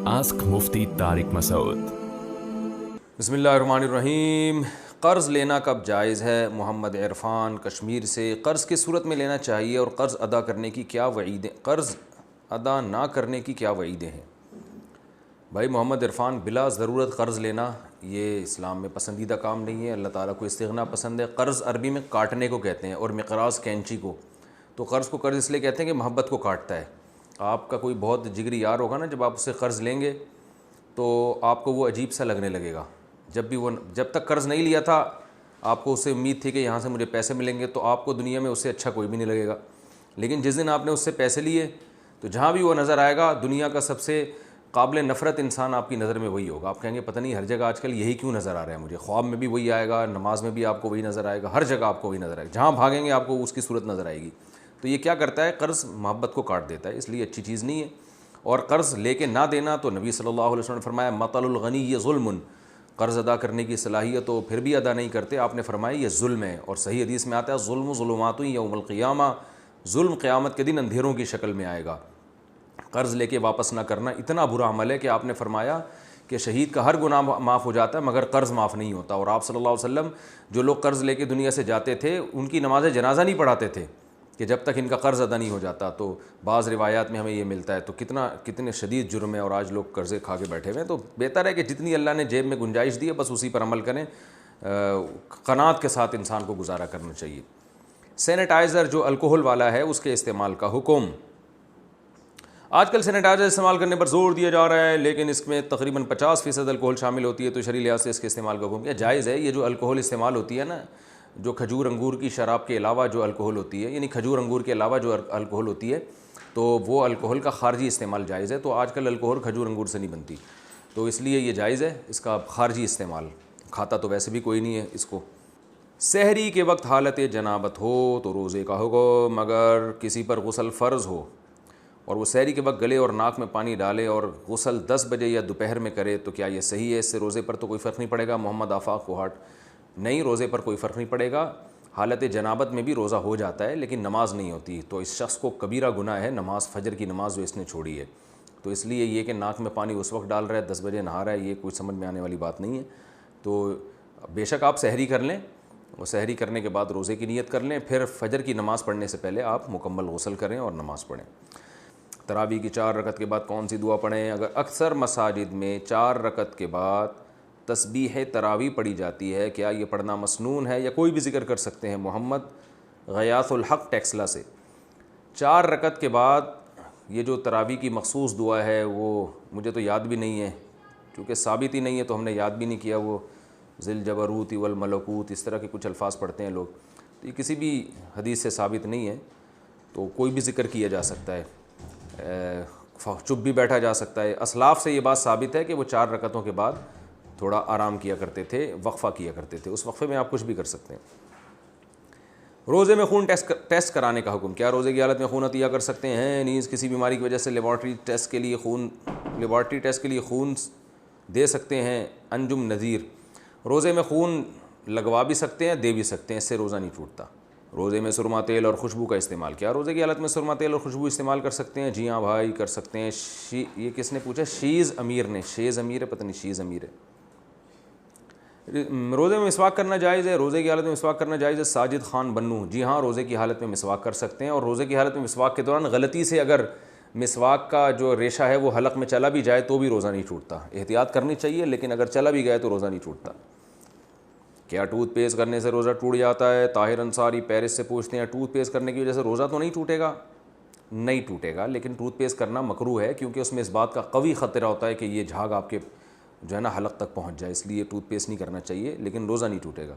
Ask Mufti Tariq Masood. بسم اللہ الرحمن الرحیم. قرض لینا کب جائز ہے؟ محمد عرفان کشمیر سے. قرض کس صورت میں لینا چاہیے اور قرض ادا کرنے کی کیا وعیدیں، قرض ادا نہ کرنے کی کیا وعیدیں ہیں؟ بھائی محمد عرفان، بلا ضرورت قرض لینا یہ اسلام میں پسندیدہ کام نہیں ہے. اللہ تعالیٰ کو استغنا پسند ہے. قرض عربی میں کاٹنے کو کہتے ہیں اور مقراض کینچی کو. تو قرض کو قرض اس لیے کہتے ہیں کہ محبت کو کاٹتا ہے. آپ کا کوئی بہت جگری یار ہوگا نا، جب آپ اس سے قرض لیں گے تو آپ کو وہ عجیب سا لگنے لگے گا. جب تک قرض نہیں لیا تھا آپ کو اس سے امید تھی کہ یہاں سے مجھے پیسے ملیں گے، تو آپ کو دنیا میں اس سے اچھا کوئی بھی نہیں لگے گا. لیکن جس دن آپ نے اس سے پیسے لیے تو جہاں بھی وہ نظر آئے گا، دنیا کا سب سے قابل نفرت انسان آپ کی نظر میں وہی ہوگا. آپ کہیں گے پتہ نہیں ہر جگہ آج کل یہی کیوں نظر آ رہا ہے مجھے. خواب میں بھی وہی آئے گا، نماز میں بھی آپ کو وہی نظر آئے گا، ہر جگہ آپ کو وہی نظر آئے گا. جہاں بھاگیں گے آپ کو اس کی صورت نظر آئے گی. تو یہ کیا کرتا ہے؟ قرض محبت کو کاٹ دیتا ہے، اس لیے اچھی چیز نہیں ہے. اور قرض لے کے نہ دینا تو نبی صلی اللہ علیہ وسلم نے فرمایا مطل الغنی یہ ظلم. قرض ادا کرنے کی صلاحیت ہو پھر بھی ادا نہیں کرتے، آپ نے فرمایا یہ ظلم ہے. اور صحیح حدیث میں آتا ہے ظلم ظلمات یوم القیامہ، ظلم قیامت کے دن اندھیروں کی شکل میں آئے گا. قرض لے کے واپس نہ کرنا اتنا برا عمل ہے کہ آپ نے فرمایا کہ شہید کا ہر گناہ معاف ہو جاتا ہے مگر قرض معاف نہیں ہوتا. اور آپ صلی اللہ علیہ وسلم جو لوگ قرض لے کے دنیا سے جاتے تھے ان کی نماز جنازہ نہیں پڑھاتے تھے کہ جب تک ان کا قرض ادا نہیں ہو جاتا. تو بعض روایات میں ہمیں یہ ملتا ہے. تو کتنے شدید جرم ہے، اور آج لوگ قرضے کھا کے بیٹھے ہوئے ہیں. تو بہتر ہے کہ جتنی اللہ نے جیب میں گنجائش دی ہے بس اسی پر عمل کریں. قناعت کے ساتھ انسان کو گزارا کرنا چاہیے. سینیٹائزر جو الکوہل والا ہے اس کے استعمال کا حکم. آج کل سینیٹائزر استعمال کرنے پر زور دیا جا رہا ہے، لیکن اس میں تقریباً 50% الکوہل شامل ہوتی ہے. تو شرعی لحاظ سے اس کے استعمال کا حکم کیا جائز ہے. یہ جو الکوہل استعمال ہوتی ہے نا، جو کھجور انگور کی شراب کے علاوہ جو الکوہل ہوتی ہے، یعنی کھجور انگور کے علاوہ جو الکوہل ہوتی ہے، تو وہ الکوہل کا خارجی استعمال جائز ہے. تو آج کل الکوہل کھجور انگور سے نہیں بنتی، تو اس لیے یہ جائز ہے اس کا خارجی استعمال. کھاتا تو ویسے بھی کوئی نہیں ہے اس کو. سحری کے وقت حالت جنابت ہو تو روزے کا حکم. اگر کسی پر غسل فرض ہو اور وہ سحری کے وقت گلے اور ناک میں پانی ڈالے اور غسل 10 بجے یا دوپہر میں کرے تو کیا یہ صحیح ہے؟ اس سے روزے پر تو کوئی فرق نہیں پڑے گا. محمد آفاق کوہاٹ. نہیں، روزے پر کوئی فرق نہیں پڑے گا. حالت جنابت میں بھی روزہ ہو جاتا ہے لیکن نماز نہیں ہوتی. تو اس شخص کو کبیرہ گناہ ہے نماز، فجر کی نماز جو اس نے چھوڑی ہے. تو اس لیے یہ کہ ناک میں پانی اس وقت ڈال رہا ہے 10 بجے نہا رہا ہے، یہ کوئی سمجھ میں آنے والی بات نہیں ہے. تو بے شک آپ سحری کر لیں، اور سحری کرنے کے بعد روزے کی نیت کر لیں، پھر فجر کی نماز پڑھنے سے پہلے آپ مکمل غسل کریں اور نماز پڑھیں. تراویح کی 4 رکعت کے بعد کون سی دعا پڑھیں؟ اگر اکثر مساجد میں 4 رکعت کے بعد تسبیح تراویح پڑھی جاتی ہے، کیا یہ پڑھنا مسنون ہے یا کوئی بھی ذکر کر سکتے ہیں؟ محمد غیاث الحق ٹیکسلا سے. 4 رکعت کے بعد یہ جو تراویح کی مخصوص دعا ہے وہ مجھے تو یاد بھی نہیں ہے، کیونکہ ثابت ہی نہیں ہے تو ہم نے یاد بھی نہیں کیا. وہ ذل جبروت والملکوت اس طرح کے کچھ الفاظ پڑھتے ہیں لوگ، تو یہ کسی بھی حدیث سے ثابت نہیں ہے. تو کوئی بھی ذکر کیا جا سکتا ہے، چپ بھی بیٹھا جا سکتا ہے. اسلاف سے یہ بات ثابت ہے کہ وہ 4 رکعتوں کے بعد تھوڑا آرام کیا کرتے تھے، وقفہ کیا کرتے تھے. اس وقفے میں آپ کچھ بھی کر سکتے ہیں. روزے میں خون ٹیسٹ کرانے کا حکم. کیا روزے کی حالت میں خون عطیہ کر سکتے ہیں؟ نیز کسی بیماری کی وجہ سے لیبارٹری ٹیسٹ کے لیے خون دے سکتے ہیں. انجم نذیر. روزے میں خون لگوا بھی سکتے ہیں، دے بھی سکتے ہیں، اس سے روزہ نہیں ٹوٹتا. روزے میں سرما تیل اور خوشبو کا استعمال. کیا روزے کی حالت میں سرما تیل اور خوشبو استعمال کر سکتے ہیں؟ جی ہاں بھائی کر سکتے ہیں. یہ کس نے پوچھا؟ شیز امیر نے. شیز امیر ہے، پتہ نہیں شیز امیر ہے. روزے میں مسواک کرنا جائز ہے؟ روزے کی حالت میں مسواک کرنا جائز ہے. ساجد خان بنو. جی ہاں روزے کی حالت میں مسواک کر سکتے ہیں. اور روزے کی حالت میں مسواک کے دوران غلطی سے اگر مسواک کا جو ریشہ ہے وہ حلق میں چلا بھی جائے تو بھی روزہ نہیں ٹوٹتا. احتیاط کرنی چاہیے، لیکن اگر چلا بھی گیا تو روزہ نہیں ٹوٹتا. کیا ٹوتھ پیسٹ کرنے سے روزہ ٹوٹ جاتا ہے؟ طاہر انصاری پیرس سے پوچھتے ہیں ٹوتھ پیسٹ کرنے کی وجہ سے روزہ تو نہیں ٹوٹے گا؟ نہیں ٹوٹے گا، لیکن ٹوتھ پیسٹ کرنا مکروہ ہے کیونکہ اس میں اس بات کا قوی خطرہ ہوتا ہے کہ یہ جھاگ آپ کے جو ہے نا حلق تک پہنچ جائے. اس لیے ٹوتھ پیسٹ نہیں کرنا چاہیے، لیکن روزہ نہیں ٹوٹے گا.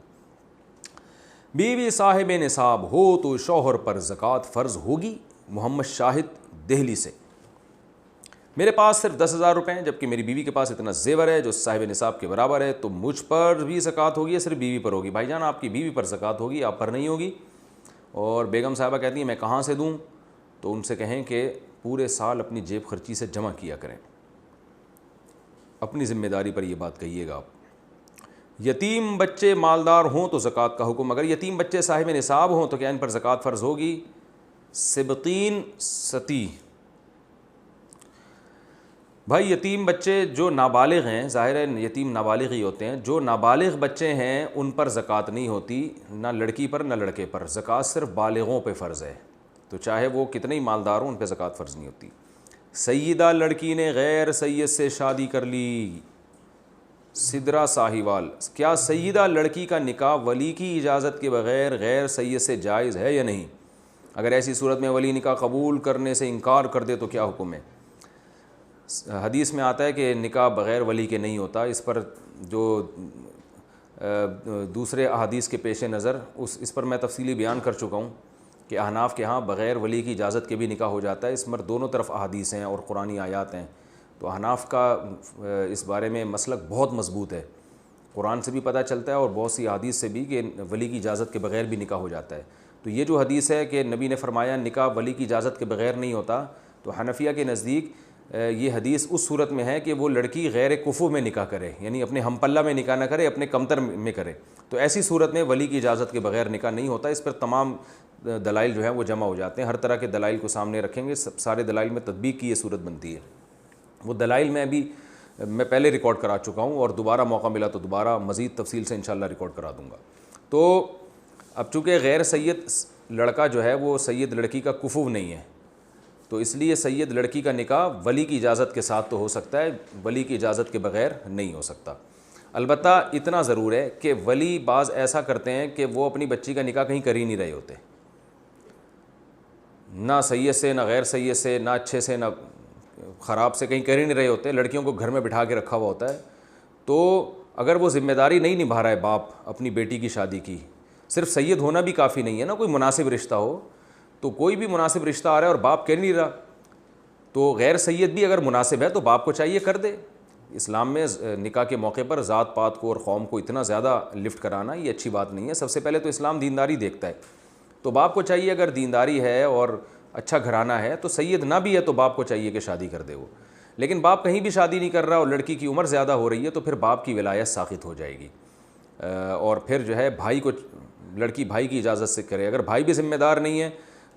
بیوی صاحب نصاب ہو تو شوہر پر زکوٰۃ فرض ہوگی. محمد شاہد دہلی سے. میرے پاس صرف 10,000 روپے ہیں جبکہ میری بیوی کے پاس اتنا زیور ہے جو صاحب نصاب کے برابر ہے، تو مجھ پر بھی زکوٰۃ ہوگی یا صرف بیوی پر ہوگی؟ بھائی جان آپ کی بیوی پر زکوٰۃ ہوگی، آپ پر نہیں ہوگی. اور بیگم صاحبہ کہتی ہیں میں کہاں سے دوں؟ تو ان سے کہیں کہ پورے سال اپنی جیب خرچی سے جمع کیا کریں. اپنی ذمہ داری پر یہ بات کہیے گا آپ. یتیم بچے مالدار ہوں تو زکوٰۃ کا حکم. اگر یتیم بچے صاحب نصاب ہوں تو کیا ان پر زکوٰۃ فرض ہوگی؟ سبطین ستی. بھائی یتیم بچے جو نابالغ ہیں، ظاہر ہے یتیم نابالغ ہی ہوتے ہیں، جو نابالغ بچے ہیں ان پر زکوٰۃ نہیں ہوتی، نہ لڑکی پر نہ لڑکے پر، زکوٰۃ صرف بالغوں پہ فرض ہے، تو چاہے وہ کتنے ہی مالدار ہوں ان پہ زکوٰۃ فرض نہیں ہوتی۔ سیدہ لڑکی نے غیر سید سے شادی کر لی، سدرا ساہیوال، کیا سیدہ لڑکی کا نکاح ولی کی اجازت کے بغیر غیر سید سے جائز ہے یا نہیں؟ اگر ایسی صورت میں ولی نکاح قبول کرنے سے انکار کر دے تو کیا حکم ہے؟ حدیث میں آتا ہے کہ نکاح بغیر ولی کے نہیں ہوتا، اس پر جو دوسرے احادیث کے پیش نظر اس پر میں تفصیلی بیان کر چکا ہوں کہ احناف کے ہاں بغیر ولی کی اجازت کے بھی نکاح ہو جاتا ہے، اس پر دونوں طرف احادیث ہیں اور قرآنی آیات ہیں، تو احناف کا اس بارے میں مسلک بہت مضبوط ہے، قرآن سے بھی پتہ چلتا ہے اور بہت سی احادیث سے بھی کہ ولی کی اجازت کے بغیر بھی نکاح ہو جاتا ہے۔ تو یہ جو حدیث ہے کہ نبی نے فرمایا نکاح ولی کی اجازت کے بغیر نہیں ہوتا، تو حنفیہ کے نزدیک یہ حدیث اس صورت میں ہے کہ وہ لڑکی غیر کفو میں نکاح کرے، یعنی اپنے ہم پلہ میں نکاح نہ کرے، اپنے کمتر میں کرے، تو ایسی صورت میں ولی کی اجازت کے بغیر نکاح نہیں ہوتا۔ اس پر تمام دلائل جو ہیں وہ جمع ہو جاتے ہیں، ہر طرح کے دلائل کو سامنے رکھیں گے، سارے دلائل میں تطبیق کی یہ صورت بنتی ہے۔ وہ دلائل میں پہلے ریکارڈ کرا چکا ہوں اور دوبارہ موقع ملا تو دوبارہ مزید تفصیل سے انشاءاللہ ریکارڈ کرا دوں گا۔ تو اب چونکہ غیر سید لڑکا جو ہے وہ سید لڑکی کا کفو نہیں ہے، تو اس لیے سید لڑکی کا نکاح ولی کی اجازت کے ساتھ تو ہو سکتا ہے، ولی کی اجازت کے بغیر نہیں ہو سکتا۔ البتہ اتنا ضرور ہے کہ ولی بعض ایسا کرتے ہیں کہ وہ اپنی بچی کا نکاح کہیں کر ہی نہیں رہے ہوتے، نہ سید سے نہ غیر سید سے، نہ اچھے سے نہ خراب سے، کہیں کر ہی نہیں رہے ہوتے، لڑکیوں کو گھر میں بٹھا کے رکھا ہوا ہوتا ہے۔ تو اگر وہ ذمہ داری نہیں نبھا رہا ہے باپ اپنی بیٹی کی شادی کی، صرف سید ہونا بھی کافی نہیں ہے نا، کوئی مناسب رشتہ ہو، تو کوئی بھی مناسب رشتہ آ رہا ہے اور باپ کر نہیں رہا، تو غیر سید بھی اگر مناسب ہے تو باپ کو چاہیے کر دے۔ اسلام میں نکاح کے موقع پر ذات پات کو اور قوم کو اتنا زیادہ لفٹ کرانا یہ اچھی بات نہیں ہے۔ سب سے پہلے تو اسلام دینداری دیکھتا ہے، تو باپ کو چاہیے اگر دینداری ہے اور اچھا گھرانہ ہے تو سید نہ بھی ہے تو باپ کو چاہیے کہ شادی کر دے وہ، لیکن باپ کہیں بھی شادی نہیں کر رہا اور لڑکی کی عمر زیادہ ہو رہی ہے تو پھر باپ کی ولایت ساقط ہو جائے گی، اور پھر جو ہے بھائی کو، لڑکی بھائی کی اجازت سے کرے، اگر بھائی بھی ذمہ دار نہیں ہے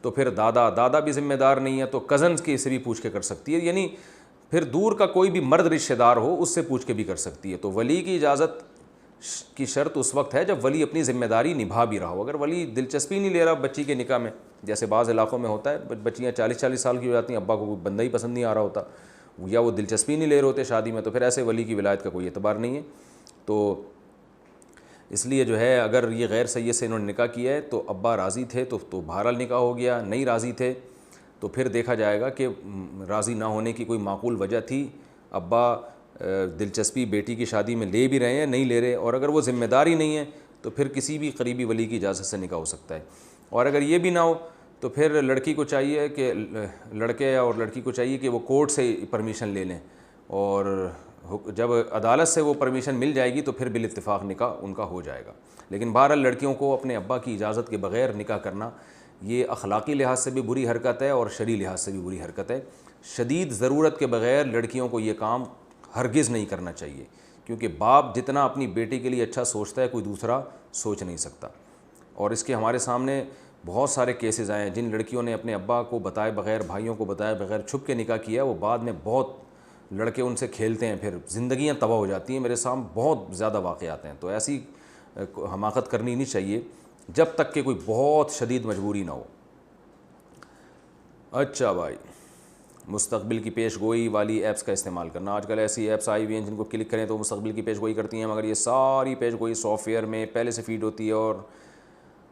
تو پھر دادا بھی ذمہ دار نہیں ہے تو کزنز کی سے بھی پوچھ کے کر سکتی ہے، یعنی پھر دور کا کوئی بھی مرد رشتہ دار ہو اس سے پوچھ کے بھی کر سکتی ہے۔ تو ولی کی اجازت کی شرط اس وقت ہے جب ولی اپنی ذمہ داری نبھا بھی رہا ہو، اگر ولی دلچسپی نہیں لے رہا بچی کے نکاح میں، جیسے بعض علاقوں میں ہوتا ہے بچیاں 40 سال کی ہو جاتی ہیں، ابا کو کوئی بندہ ہی پسند نہیں آ رہا ہوتا یا وہ دلچسپی نہیں لے رہے ہوتے شادی میں، تو پھر ایسے ولی کی ولایت کا کوئی اعتبار نہیں ہے۔ تو اس لیے جو ہے اگر یہ غیر سید سے انہوں نے نکاح کیا ہے تو ابا راضی تھے تو بہرحال نکاح ہو گیا، نہیں راضی تھے تو پھر دیکھا جائے گا کہ راضی نہ ہونے کی کوئی معقول وجہ تھی، ابا دلچسپی بیٹی کی شادی میں لے بھی رہے ہیں نہیں لے رہے، اور اگر وہ ذمہ داری نہیں ہے تو پھر کسی بھی قریبی ولی کی اجازت سے نکاح ہو سکتا ہے، اور اگر یہ بھی نہ ہو تو پھر لڑکی کو چاہیے کہ لڑکے اور لڑکی کو چاہیے کہ وہ کورٹ سے پرمیشن لے لیں، اور جب عدالت سے وہ پرمیشن مل جائے گی تو پھر بالاتفاق نکاح ان کا ہو جائے گا۔ لیکن بہرحال لڑکیوں کو اپنے ابا کی اجازت کے بغیر نکاح کرنا یہ اخلاقی لحاظ سے بھی بری حرکت ہے اور شرعی لحاظ سے بھی بری حرکت ہے۔ شدید ضرورت کے بغیر لڑکیوں کو یہ کام ہرگز نہیں کرنا چاہیے، کیونکہ باپ جتنا اپنی بیٹی کے لیے اچھا سوچتا ہے کوئی دوسرا سوچ نہیں سکتا، اور اس کے ہمارے سامنے بہت سارے کیسز آئے ہیں جن لڑکیوں نے اپنے ابا کو بتائے بغیر، بھائیوں کو بتائے بغیر چھپ کے نکاح کیا، وہ بعد میں بہت لڑکے ان سے کھیلتے ہیں، پھر زندگیاں تباہ ہو جاتی ہیں، میرے سامنے بہت زیادہ واقعات ہیں۔ تو ایسی حماقت کرنی نہیں چاہیے جب تک کہ کوئی بہت شدید مجبوری نہ ہو۔ اچھا بھائی، مستقبل کی پیش گوئی والی ایپس کا استعمال کرنا، آج کل ایسی ایپس آئی ہوئی ہیں جن کو کلک کریں تو مستقبل کی پیش گوئی کرتی ہیں، مگر یہ ساری پیش گوئی سافٹ ویئر میں پہلے سے فیڈ ہوتی ہے،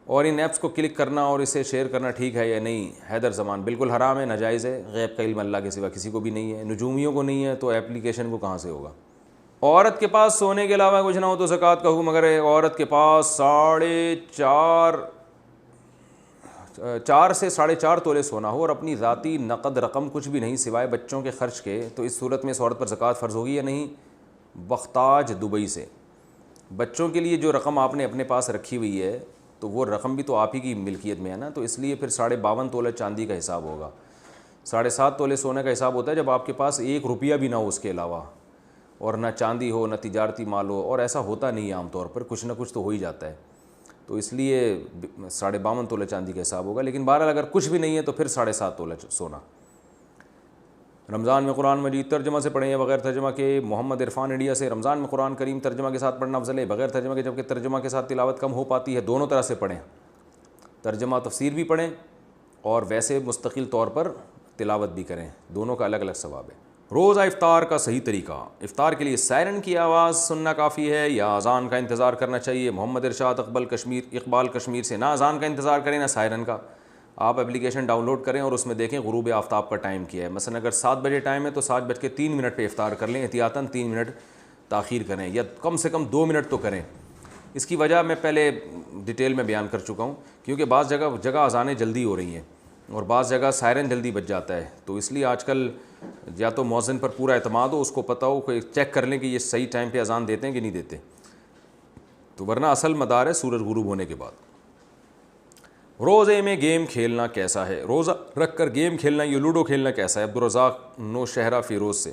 اور ان ایپس کو کلک کرنا اور اسے شیئر کرنا ٹھیک ہے یا نہیں؟ حیدر زمان، بالکل حرام ہے، ناجائز ہے، غیب کا علم اللہ کے سوا کسی کو بھی نہیں ہے، نجومیوں کو نہیں ہے تو ایپلیکیشن کو کہاں سے ہوگا؟ عورت کے پاس سونے کے علاوہ کچھ نہ ہو تو زکوٰۃ کا حکم، اگر عورت کے پاس 4 سے 4.5 تولے سونا ہو اور اپنی ذاتی نقد رقم کچھ بھی نہیں سوائے بچوں کے خرچ کے، تو اس صورت میں اس عورت پر زکوٰۃ فرض ہوگی یا نہیں؟ بختاج دبئی سے، بچوں کے لیے جو رقم آپ نے اپنے پاس رکھی ہوئی ہے تو وہ رقم بھی تو آپ ہی کی ملکیت میں ہے نا، تو اس لیے پھر 52.5 تولے چاندی کا حساب ہوگا، 7.5 تولے سونے کا حساب ہوتا ہے جب آپ کے پاس 1 روپیہ بھی نہ ہو اس کے علاوہ، اور نہ چاندی ہو نہ تجارتی مال ہو، اور ایسا ہوتا نہیں ہے عام طور پر، کچھ نہ کچھ تو ہو ہی جاتا ہے، تو اس لیے 52.5 تولے چاندی کا حساب ہوگا، لیکن بہرحال اگر کچھ بھی نہیں ہے تو پھر 7.5 تولے سونا۔ رمضان میں قرآن مجید ترجمہ سے پڑھیں یا بغیر ترجمہ کے؟ محمد عرفان انڈیا سے، رمضان میں قرآن کریم ترجمہ کے ساتھ پڑھنا افضل ہے بغیر ترجمہ کے؟ جبکہ ترجمہ کے ساتھ تلاوت کم ہو پاتی ہے۔ دونوں طرح سے پڑھیں، ترجمہ تفسیر بھی پڑھیں اور ویسے مستقل طور پر تلاوت بھی کریں، دونوں کا الگ الگ ثواب ہے۔ روزہ افطار کا صحیح طریقہ، افطار کے لیے سائرن کی آواز سننا کافی ہے یا اذان کا انتظار کرنا چاہیے؟ محمد ارشاد اقبال کشمیر سے، نہ اذان کا انتظار کریں نہ سائرن کا۔ آپ اپلیکیشن ڈاؤن لوڈ کریں اور اس میں دیکھیں غروب آفتاب کا ٹائم کیا ہے، مثلا اگر 7 بجے ٹائم ہے تو 7:03 پہ افطار کر لیں، احتیاطاً 3 منٹ تاخیر کریں یا کم سے کم 2 منٹ تو کریں۔ اس کی وجہ میں پہلے ڈیٹیل میں بیان کر چکا ہوں، کیونکہ بعض جگہ اذانیں جلدی ہو رہی ہیں اور بعض جگہ سائرن جلدی بج جاتا ہے، تو اس لیے آج کل یا تو مؤذن پر پورا اعتماد ہو، اس کو پتہ ہو کہ چیک کر لیں کہ یہ صحیح ٹائم پہ اذان دیتے ہیں کہ نہیں دیتے، تو ورنہ اصل مدار ہے سورج غروب ہونے کے بعد۔ روزے میں گیم کھیلنا کیسا ہے؟ روزہ رکھ کر گیم کھیلنا، یہ لوڈو کھیلنا کیسا ہے؟ عبدالرزاق نو شہرہ فیروز سے۔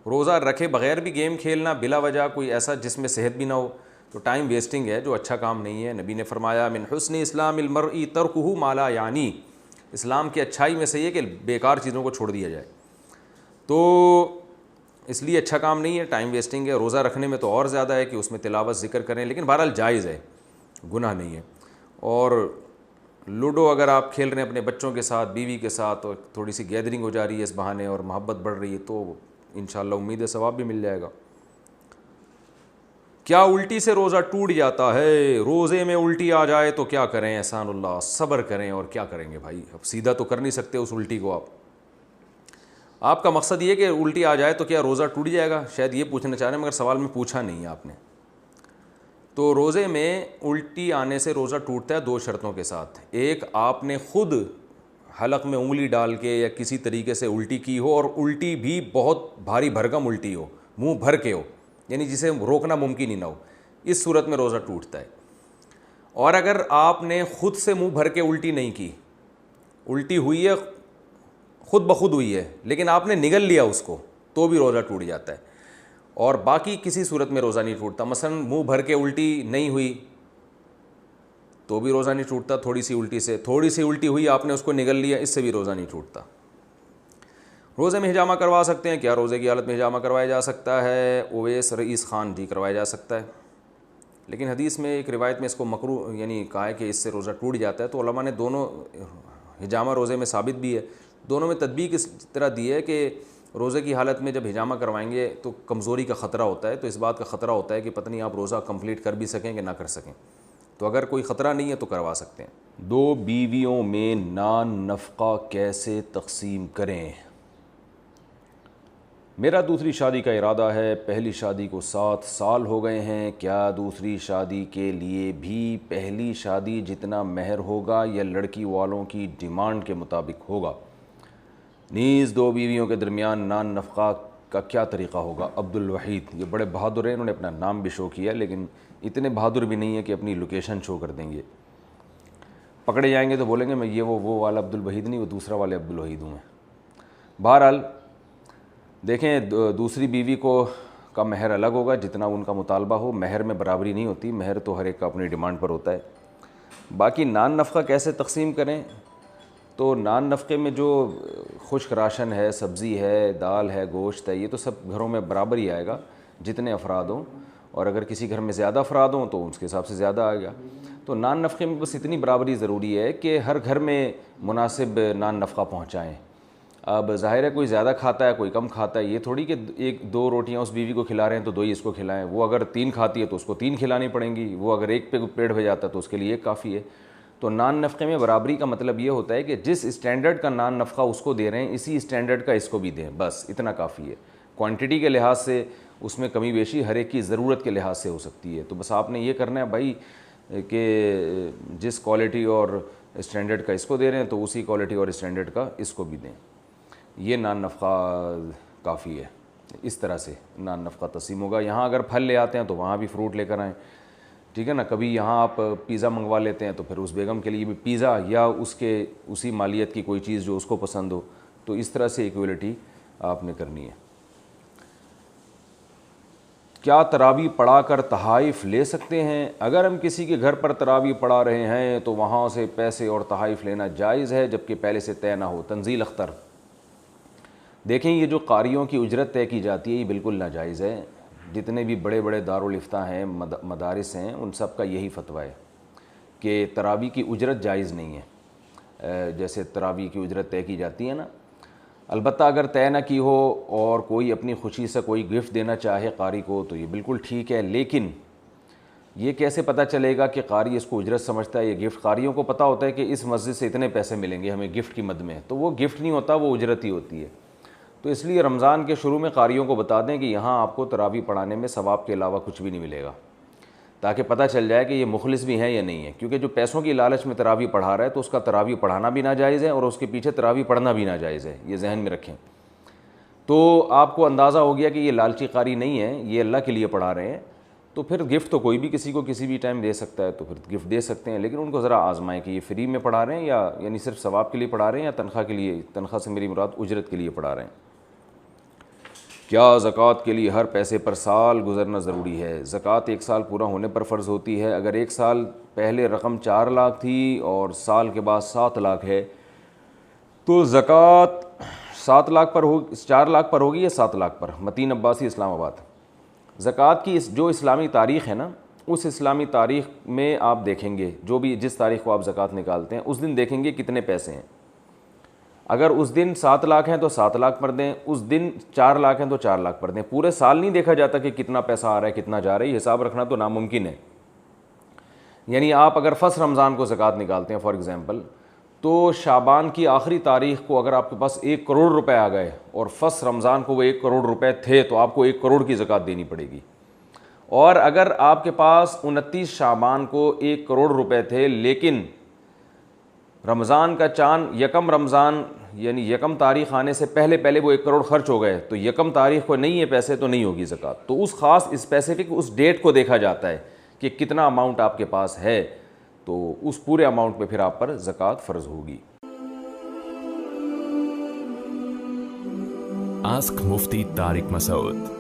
روزہ رکھے بغیر بھی گیم کھیلنا بلا وجہ کوئی ایسا جس میں صحت بھی نہ ہو تو ٹائم ویسٹنگ ہے، جو اچھا کام نہیں ہے۔ نبی نے فرمایا من حسن اسلام المرء ترکہ ما لا یعنی، اسلام کی اچھائی میں سے یہ کہ بیکار چیزوں کو چھوڑ دیا جائے، تو اس لیے اچھا کام نہیں ہے، ٹائم ویسٹنگ ہے۔ روزہ رکھنے میں تو اور زیادہ ہے کہ اس میں تلاوت ذکر کریں، لیکن بہرحال جائز ہے، گناہ نہیں ہے۔ اور لوڈو اگر آپ کھیل رہے ہیں اپنے بچوں کے ساتھ، بیوی کے ساتھ، اور تھوڑی سی گیدرنگ ہو جا رہی ہے اس بہانے اور محبت بڑھ رہی ہے، تو انشاءاللہ امید ہے ثواب بھی مل جائے گا۔ کیا الٹی سے روزہ ٹوٹ جاتا ہے؟ روزے میں الٹی آ جائے تو کیا کریں؟ احسان اللہ، صبر کریں، اور کیا کریں گے بھائی، اب سیدھا تو کر نہیں سکتے اس الٹی کو۔ آپ کا مقصد یہ کہ الٹی آ جائے تو کیا روزہ ٹوٹ جائے گا، شاید یہ پوچھنا چاہ رہے ہیں، مگر سوال میں پوچھا نہیں ہے آپ نے۔ تو روزے میں الٹی آنے سے روزہ ٹوٹتا ہے 2 شرطوں کے ساتھ۔ ایک، آپ نے خود حلق میں انگلی ڈال کے یا کسی طریقے سے الٹی کی ہو، اور الٹی بھی بہت بھاری بھرکم الٹی ہو، منہ بھر کے ہو، یعنی جسے روکنا ممکن ہی نہ ہو، اس صورت میں روزہ ٹوٹتا ہے۔ اور اگر آپ نے خود سے منہ بھر کے الٹی نہیں کی، الٹی ہوئی ہے خود بخود ہوئی ہے لیکن آپ نے نگل لیا اس کو، تو بھی روزہ ٹوٹ جاتا ہے۔ اور باقی کسی صورت میں روزہ نہیں ٹوٹتا، مثلا منہ بھر کے الٹی نہیں ہوئی تو بھی روزہ نہیں ٹوٹتا، تھوڑی سی الٹی ہوئی آپ نے اس کو نگل لیا، اس سے بھی روزہ نہیں ٹوٹتا۔ روزے میں حجامہ کروا سکتے ہیں کیا؟ روزے کی حالت میں حجامہ کروایا جا سکتا ہے؟ اویس رئیس خان، جی کروایا جا سکتا ہے، لیکن حدیث میں ایک روایت میں اس کو مکروہ یعنی کہا ہے کہ اس سے روزہ ٹوٹ جاتا ہے، تو علماء نے دونوں، حجامہ روزے میں ثابت بھی ہے، دونوں میں تطبیق اس طرح دی ہے کہ روزے کی حالت میں جب حجامہ کروائیں گے تو کمزوری کا خطرہ ہوتا ہے، تو اس بات کا خطرہ ہوتا ہے کہ پتہ نہیں آپ روزہ کمپلیٹ کر بھی سکیں کہ نہ کر سکیں، تو اگر کوئی خطرہ نہیں ہے تو کروا سکتے ہیں۔ 2 بیویوں میں نان نفقہ کیسے تقسیم کریں؟ میرا دوسری شادی کا ارادہ ہے، پہلی شادی کو 7 سال ہو گئے ہیں، کیا دوسری شادی کے لیے بھی پہلی شادی جتنا مہر ہوگا یا لڑکی والوں کی ڈیمانڈ کے مطابق ہوگا؟ نیز 2 بیویوں کے درمیان نان نفقہ کا کیا طریقہ ہوگا؟ عبد الوحید، یہ بڑے بہادر ہیں، انہوں نے اپنا نام بھی شو کیا، لیکن اتنے بہادر بھی نہیں ہے کہ اپنی لوکیشن شو کر دیں گے، پکڑے جائیں گے تو بولیں گے میں یہ وہ والا عبد الوحید نہیں، وہ دوسرا والے عبد الوحید ہوں میں۔ بہرحال دیکھیں، دوسری بیوی کا مہر الگ ہوگا جتنا ان کا مطالبہ ہو، مہر میں برابری نہیں ہوتی، مہر تو ہر ایک کا اپنی ڈیمانڈ پر ہوتا ہے۔ باقی نان نفقہ کیسے تقسیم کریں؟ تو نان نفقے میں جو خشک راشن ہے، سبزی ہے، دال ہے، گوشت ہے، یہ تو سب گھروں میں برابر ہی آئے گا جتنے افراد ہوں، اور اگر کسی گھر میں زیادہ افراد ہوں تو اس کے حساب سے زیادہ آئے گا۔ تو نان نفقے میں بس اتنی برابری ضروری ہے کہ ہر گھر میں مناسب نان نفقہ پہنچائیں۔ اب ظاہر ہے کوئی زیادہ کھاتا ہے کوئی کم کھاتا ہے، یہ تھوڑی کہ 1-2 روٹیاں اس بیوی کو کھلا رہے ہیں تو 2 ہی اس کو کھلائیں، وہ اگر 3 کھاتی ہے تو اس کو 3 کھلانی پڑیں گی، وہ اگر 1 پہ پیٹ بھر جاتا ہے تو اس کے لیے 1 کافی ہے۔ تو نان نفقے میں برابری کا مطلب یہ ہوتا ہے کہ جس اسٹینڈرڈ کا نان نفقہ اس کو دے رہے ہیں اسی اسٹینڈرڈ کا اس کو بھی دیں، بس اتنا کافی ہے۔ کوانٹٹی کے لحاظ سے اس میں کمی بیشی ہر ایک کی ضرورت کے لحاظ سے ہو سکتی ہے، تو بس آپ نے یہ کرنا ہے بھائی کہ جس کوالٹی اور اسٹینڈرڈ کا اس کو دے رہے ہیں تو اسی کوالٹی اور اسٹینڈرڈ کا اس کو بھی دیں، یہ نان نفقہ کافی ہے۔ اس طرح سے نان نفقہ تقسیم ہوگا۔ یہاں اگر پھل لے آتے ہیں تو وہاں بھی فروٹ لے کر آئیں، ٹھیک ہے نا، کبھی یہاں آپ پیزا منگوا لیتے ہیں تو پھر اس بیگم کے لیے بھی پیزا یا اسی مالیت کی کوئی چیز جو اس کو پسند ہو، تو اس طرح سے ایکویلٹی آپ نے کرنی ہے۔ کیا تراویح پڑھا کر تحائف لے سکتے ہیں؟ اگر ہم کسی کے گھر پر تراویح پڑھا رہے ہیں تو وہاں سے پیسے اور تحائف لینا جائز ہے جبکہ پہلے سے طے نہ ہو۔ تنزیل اختر۔ دیکھیں یہ جو قاریوں کی اجرت طے کی جاتی ہے یہ بالکل ناجائز ہے. جتنے بھی بڑے بڑے دارالافتاء ہیں مدارس ہیں ان سب کا یہی فتویٰ ہے کہ تراویح کی اجرت جائز نہیں ہے. جیسے تراویح کی اجرت طے کی جاتی ہے نا, البتہ اگر طے نہ کی ہو اور کوئی اپنی خوشی سے کوئی گفٹ دینا چاہے قاری کو تو یہ بالکل ٹھیک ہے, لیکن یہ کیسے پتہ چلے گا کہ قاری اس کو اجرت سمجھتا ہے یہ گفٹ؟ قاریوں کو پتہ ہوتا ہے کہ اس مسجد سے اتنے پیسے ملیں گے ہمیں گفٹ کی مد میں, تو وہ گفٹ نہیں ہوتا, وہ اجرت ہی ہوتی ہے. تو اس لیے رمضان کے شروع میں قاریوں کو بتا دیں کہ یہاں آپ کو تراویح پڑھانے میں ثواب کے علاوہ کچھ بھی نہیں ملے گا, تاکہ پتہ چل جائے کہ یہ مخلص بھی ہیں یا نہیں ہے. کیونکہ جو پیسوں کی لالچ میں تراویح پڑھا رہا ہے تو اس کا تراویح پڑھانا بھی ناجائز ہے اور اس کے پیچھے تراویح پڑھنا بھی ناجائز ہے, یہ ذہن میں رکھیں. تو آپ کو اندازہ ہو گیا کہ یہ لالچی قاری نہیں ہے, یہ اللہ کے لیے پڑھا رہے ہیں, تو پھر گفٹ تو کوئی بھی کسی کو کسی بھی ٹائم دے سکتا ہے, تو پھر گفٹ دے سکتے ہیں. لیکن ان کو ذرا آزمائیں کہ یہ فری میں پڑھا رہے ہیں یا یعنی صرف ثواب کے لیے پڑھا رہے ہیں یا تنخواہ کے لیے, تنخواہ سے میری مراد اجرت کے لیے پڑھا رہے ہیں. کیا زکوٰۃ کے لیے ہر پیسے پر سال گزرنا ضروری ہے؟ زکوٰۃ 1 سال پورا ہونے پر فرض ہوتی ہے. اگر 1 سال پہلے رقم 4 لاکھ تھی اور سال کے بعد 7 لاکھ ہے تو زکوٰۃ 4 لاکھ پر ہوگی یا 7 لاکھ پر؟ متین عباسی, اسلام آباد. زکوٰۃ کی جو اسلامی تاریخ ہے نا, اس اسلامی تاریخ میں آپ دیکھیں گے جس تاریخ کو آپ زکوٰۃ نکالتے ہیں اس دن دیکھیں گے کتنے پیسے ہیں. اگر اس دن 7 لاکھ ہیں تو 7 لاکھ پر دیں, اس دن 4 لاکھ ہیں تو 4 لاکھ پر دیں. پورے سال نہیں دیکھا جاتا کہ کتنا پیسہ آ رہا ہے کتنا جا رہا ہے, یہ حساب رکھنا تو ناممکن ہے. یعنی آپ اگر فرسٹ رمضان کو زکوٰۃ نکالتے ہیں فار ایگزامپل, تو شعبان کی آخری تاریخ کو اگر آپ کے پاس 1 کروڑ روپے آ گئے اور فرسٹ رمضان کو وہ 1 کروڑ روپے تھے تو آپ کو 1 کروڑ کی زکوٰۃ دینی پڑے گی. اور اگر آپ کے پاس 29 شعبان کو 1 کروڑ روپے تھے لیکن رمضان کا چاند یکم رمضان یعنی یکم تاریخ آنے سے پہلے وہ 1 کروڑ خرچ ہو گئے تو یکم تاریخ کو نہیں ہے پیسے تو نہیں ہوگی زکوٰۃ. تو اس خاص اسپیسیفک اس ڈیٹ کو دیکھا جاتا ہے کہ کتنا اماؤنٹ آپ کے پاس ہے, تو اس پورے اماؤنٹ پہ پھر آپ پر زکوٰۃ فرض ہوگی. آسک مفتی طارق مسعود.